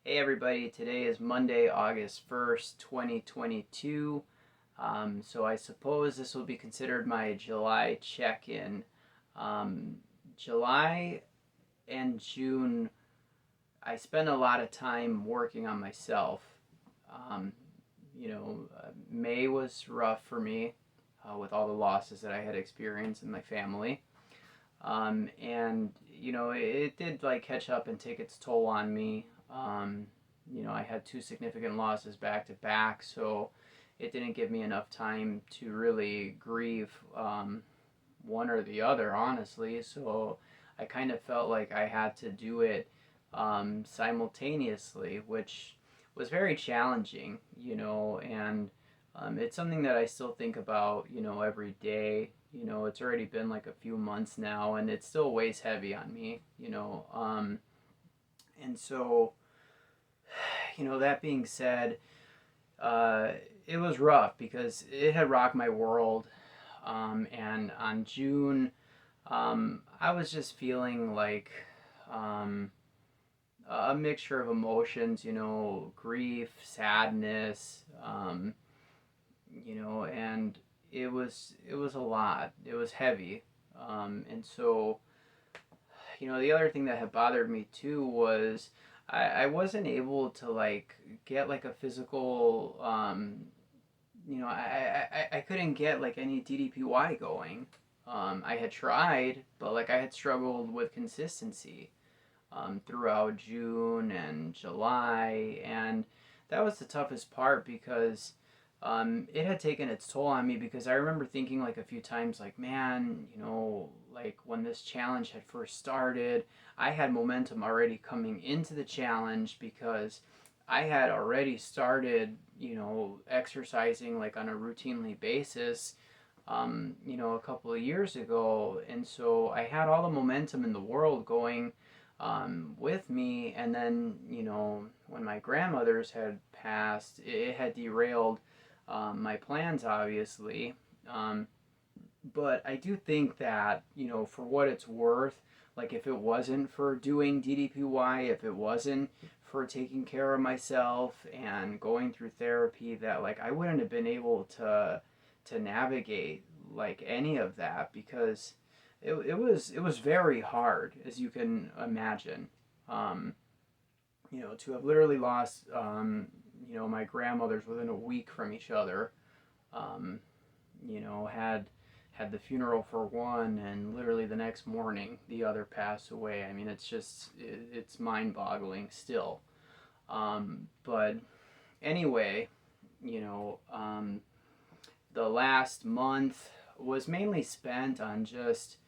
Hey everybody, today is Monday, August 1st, 2022. So I suppose this will be considered my July check-in. Um, July and June, I spent a lot of time working on myself. Um, May was rough for me with all the losses that I had experienced in my family. And it did like catch up and take its toll on me. I had two significant losses back to back, so it didn't give me enough time to really grieve one or the other, honestly. So I kind of felt like I had to do it simultaneously, which was very challenging, and it's something that I still think about, every day. It's already been like a few months now, and it still weighs heavy on me. And so, that being said, uh, it was rough because it had rocked my world. And on June, I was just feeling like um, a mixture of emotions, grief, sadness, and it was a lot. It was heavy, and so the other thing that had bothered me too was I wasn't able to like get like a physical I couldn't get like any DDPY going. I had tried, but like I had struggled with consistency throughout June and July, and that was the toughest part because it had taken its toll on me because I remember thinking like a few times like, man, like when this challenge had first started, I had momentum already coming into the challenge because I had already started, exercising like on a routinely basis, a couple of years ago. And so I had all the momentum in the world going with me. And then, when my grandmothers had passed, it had derailed my plans, obviously. Um, but I do think that, for what it's worth, like if it wasn't for doing DDPY, if it wasn't for taking care of myself and going through therapy, that like I wouldn't have been able to navigate like any of that because it was very hard, as you can imagine. Um, to have literally lost my grandmothers within a week from each other. Um, had the funeral for one, and literally the next morning the other passed away. I mean, it's mind-boggling still. But anyway, you know, um, the last month was mainly spent on just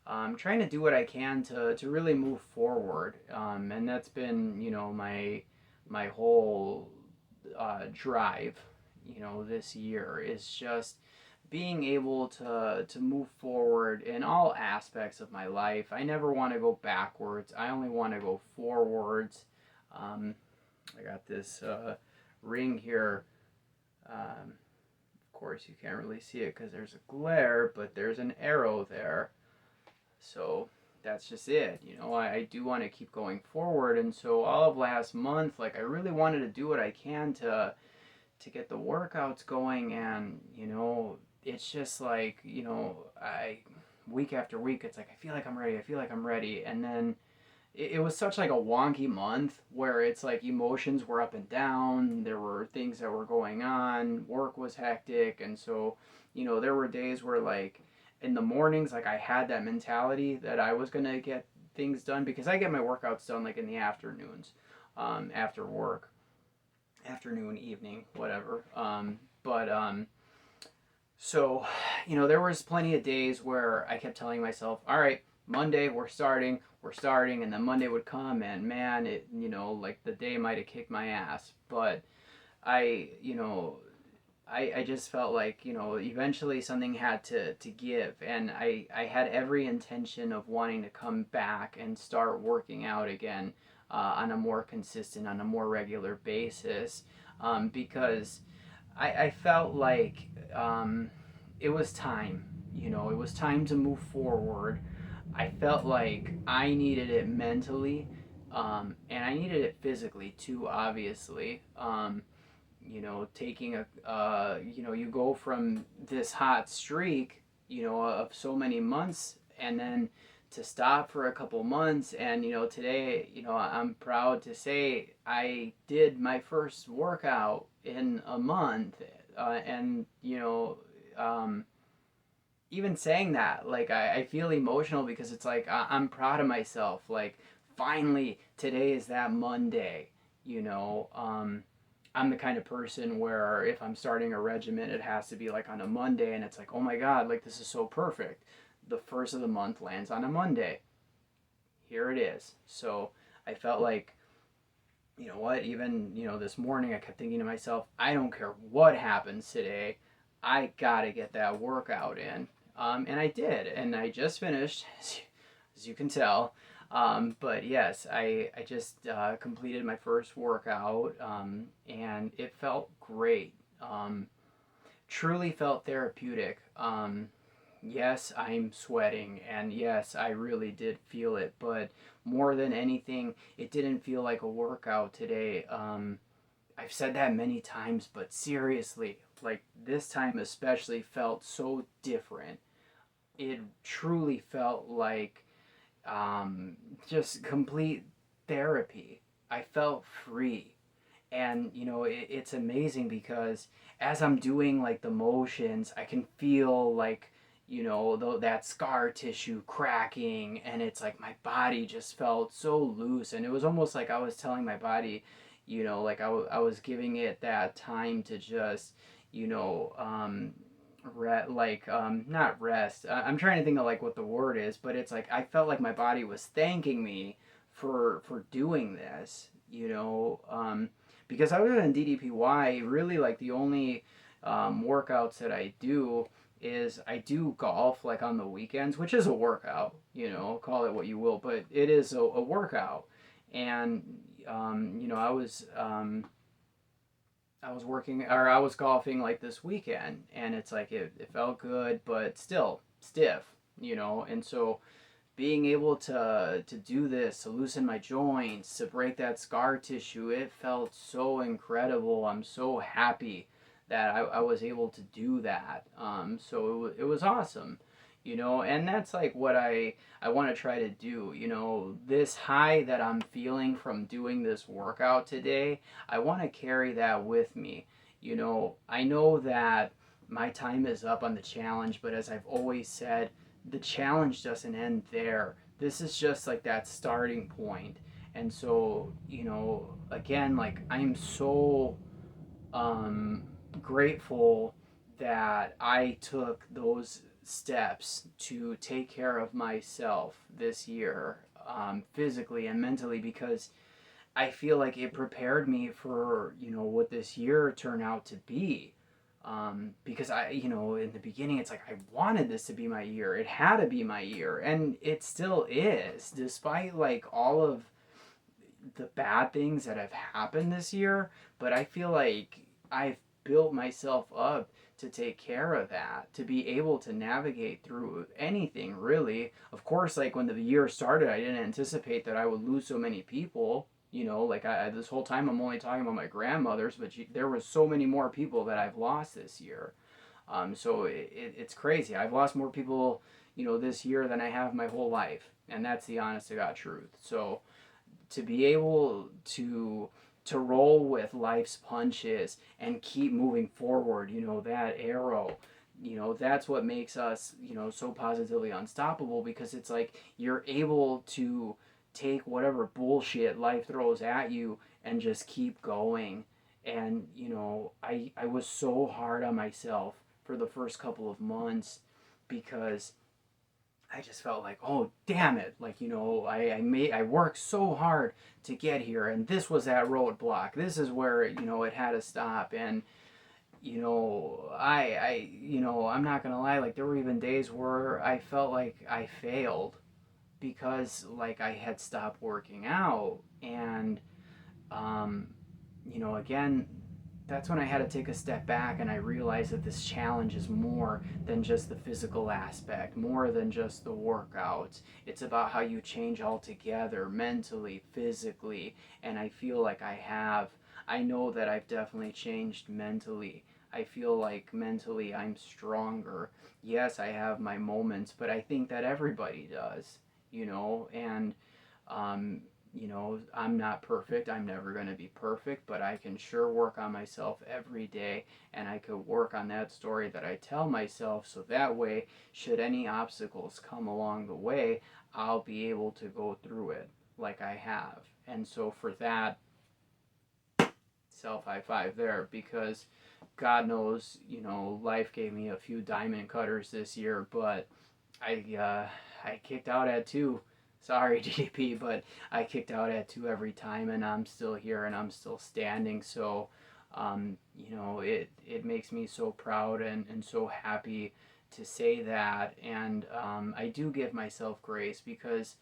trying to do what I can to really move forward, and that's been my whole drive. This year is just being able to move forward in all aspects of my life. I never want to go backwards. I only want to go forwards. Um, I got this ring here. Of course, you can't really see it because there's a glare, but there's an arrow there. So that's just it. I do want to keep going forward. And so all of last month, like I really wanted to do what I can to get the workouts going, and it's just like I week after week it's like I feel like I'm ready, I feel like I'm ready, and then it was such like a wonky month where it's like emotions were up and down, there were things that were going on, work was hectic, and so there were days where like in the mornings like I had that mentality that I was gonna get things done because I get my workouts done like in the afternoons, after work, afternoon, evening, whatever. So, there was plenty of days where I kept telling myself, all right, Monday, we're starting, and then Monday would come, and man, like the day might have kicked my ass. But I, you know, I just felt like, eventually something had to give, and I had every intention of wanting to come back and start working out again on a more consistent, on a more regular basis, because I felt like it was time. It was time to move forward. I felt like I needed it mentally And I needed it physically too, obviously. Taking you go from this hot streak, of so many months, and then to stop for a couple months. And, today, I'm proud to say I did my first workout in a month. And, even saying that, like, I feel emotional because it's like I'm proud of myself. Like, finally, today is that Monday, you know. I'm the kind of person where if I'm starting a regimen, it has to be like on a Monday, and it's like, oh my God, like this is so perfect. The first of the month lands on a Monday. Here it is. So I felt like, you know what, even, this morning I kept thinking to myself, I don't care what happens today. I gotta get that workout in. And I did, and I just finished, as you can tell. But yes, I just completed my first workout, and it felt great. Truly felt therapeutic. Yes, I'm sweating, and yes, I really did feel it, but more than anything, it didn't feel like a workout today. I've said that many times, but seriously, like this time especially felt so different. It truly felt like just complete therapy. I felt free. And, it's amazing because as I'm doing like the motions, I can feel like, that scar tissue cracking, and it's like my body just felt so loose. And it was almost like I was telling my body, like I was giving it that time to just, you know, not rest. I'm trying to think of like what the word is, but it's like I felt like my body was thanking me for doing this, because other than DDPY, really like the only workouts that I do is I do golf like on the weekends, which is a workout, call it what you will, but it is a workout. And I was working, or I was golfing like this weekend, and it's like it felt good, but still stiff, and so being able to do this, to loosen my joints, to break that scar tissue, it felt so incredible. I'm so happy that I was able to do that. So it was awesome, and that's like what I want to try to do. This high that I'm feeling from doing this workout today, I want to carry that with me. I know that my time is up on the challenge, but as I've always said, the challenge doesn't end there. This is just like that starting point. And so, again, like I'm so um, grateful that I took those steps to take care of myself this year, physically and mentally, because I feel like it prepared me for, what this year turned out to be. Because in the beginning, it's like I wanted this to be my year. It had to be my year, and it still is, despite like all of the bad things that have happened this year. But I feel like I've built myself up to take care of that, to be able to navigate through anything really. Of course, like when the year started, I didn't anticipate that I would lose so many people. Like this whole time I'm only talking about my grandmothers, but there was so many more people that I've lost this year. So it's crazy. I've lost more people, this year than I have my whole life, and that's the honest to God truth. So to be able to roll with life's punches and keep moving forward, that arrow, that's what makes us, so positively unstoppable, because it's like you're able to take whatever bullshit life throws at you and just keep going. And I was so hard on myself for the first couple of months, because I just felt like, oh damn it, like, I worked so hard to get here, and this was that roadblock. This is where it had to stop. And I'm not gonna lie, like there were even days where I felt like I failed because like I had stopped working out. And again, that's when I had to take a step back and I realized that this challenge is more than just the physical aspect, more than just the workouts. It's about how you change altogether, mentally, physically, and I feel like I know that I've definitely changed mentally. I feel like mentally I'm stronger. Yes, I have my moments, but I think that everybody does, and um, I'm not perfect. I'm never going to be perfect, but I can sure work on myself every day, and I could work on that story that I tell myself so that way, should any obstacles come along the way, I'll be able to go through it like I have. And so for that, self high five there, because God knows, life gave me a few diamond cutters this year, but I kicked out at two. Sorry, DDP, but I kicked out at two every time, and I'm still here and I'm still standing. So, it makes me so proud and so happy to say that. And I do give myself grace because,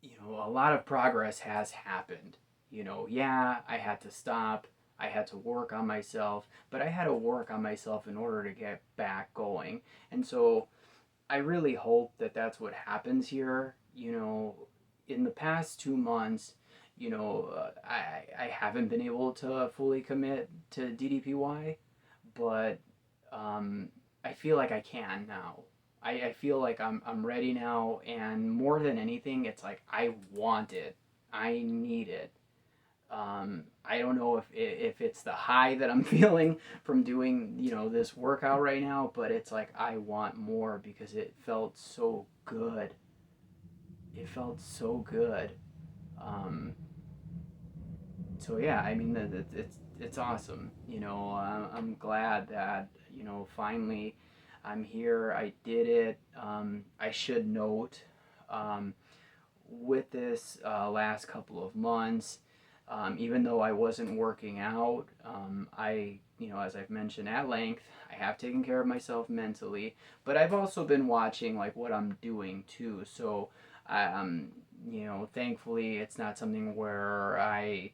a lot of progress has happened. Yeah, I had to stop. I had to work on myself, but I had to work on myself in order to get back going. And so I really hope that that's what happens here. In the past 2 months, I haven't been able to fully commit to DDPY, but I feel like I can now. I feel like I'm ready now, and more than anything, it's like I want it. I need it. I don't know if it's the high that I'm feeling from doing this workout right now, but it's like I want more because it felt so good. It felt so good. Um, so yeah, I mean it's awesome. I'm glad that finally I'm here. I did it. I should note, um, with this last couple of months, even though I wasn't working out, as I've mentioned at length, I have taken care of myself mentally, but I've also been watching like what I'm doing too. So, thankfully, it's not something where I,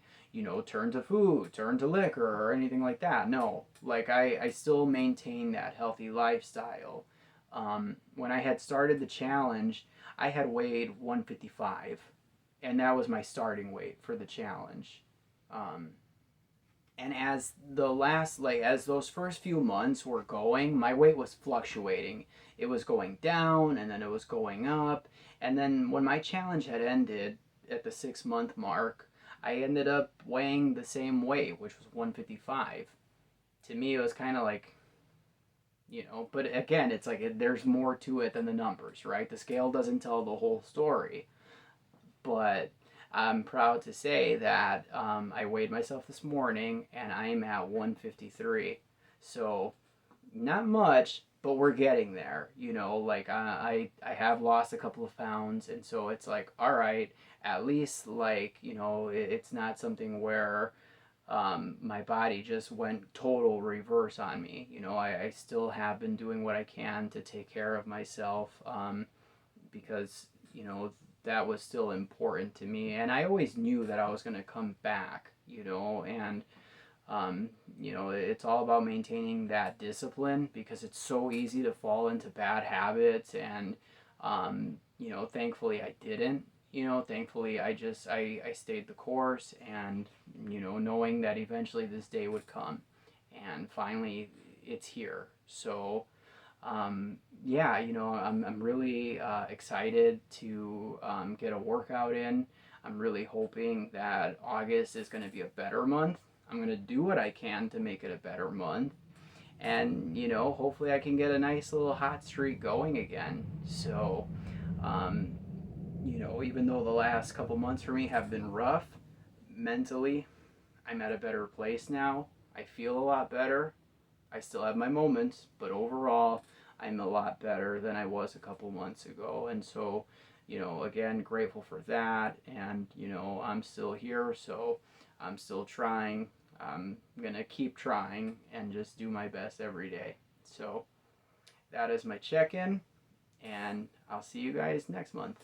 turn to food, turn to liquor, or anything like that. No, like I still maintain that healthy lifestyle. When I had started the challenge, I had weighed 155, and that was my starting weight for the challenge. Um, and as those first few months were going, my weight was fluctuating. It was going down, and then it was going up, and then when my challenge had ended at the 6 month mark, I ended up weighing the same weight, which was 155. To me, it was kind of like, but again, it's like there's more to it than the numbers, right? The scale doesn't tell the whole story. But I'm proud to say that I weighed myself this morning and I'm at 153. So not much, but we're getting there. Like I have lost a couple of pounds, and so it's like, all right, at least like it's not something where my body just went total reverse on me. I still have been doing what I can to take care of myself, because that was still important to me, and I always knew that I was going to come back. And it's all about maintaining that discipline because it's so easy to fall into bad habits, and thankfully I didn't. Thankfully I stayed the course, and knowing that eventually this day would come, and finally it's here. So yeah, I'm really excited to get a workout in. I'm really hoping that August is going to be a better month. I'm going to do what I can to make it a better month. And, hopefully I can get a nice little hot streak going again. So, um, even though the last couple months for me have been rough mentally, I'm at a better place now. I feel a lot better. I still have my moments, but overall, I'm a lot better than I was a couple months ago. And so, again, grateful for that. And, I'm still here, so I'm still trying. I'm going to keep trying and just do my best every day. So, that is my check in, and I'll see you guys next month.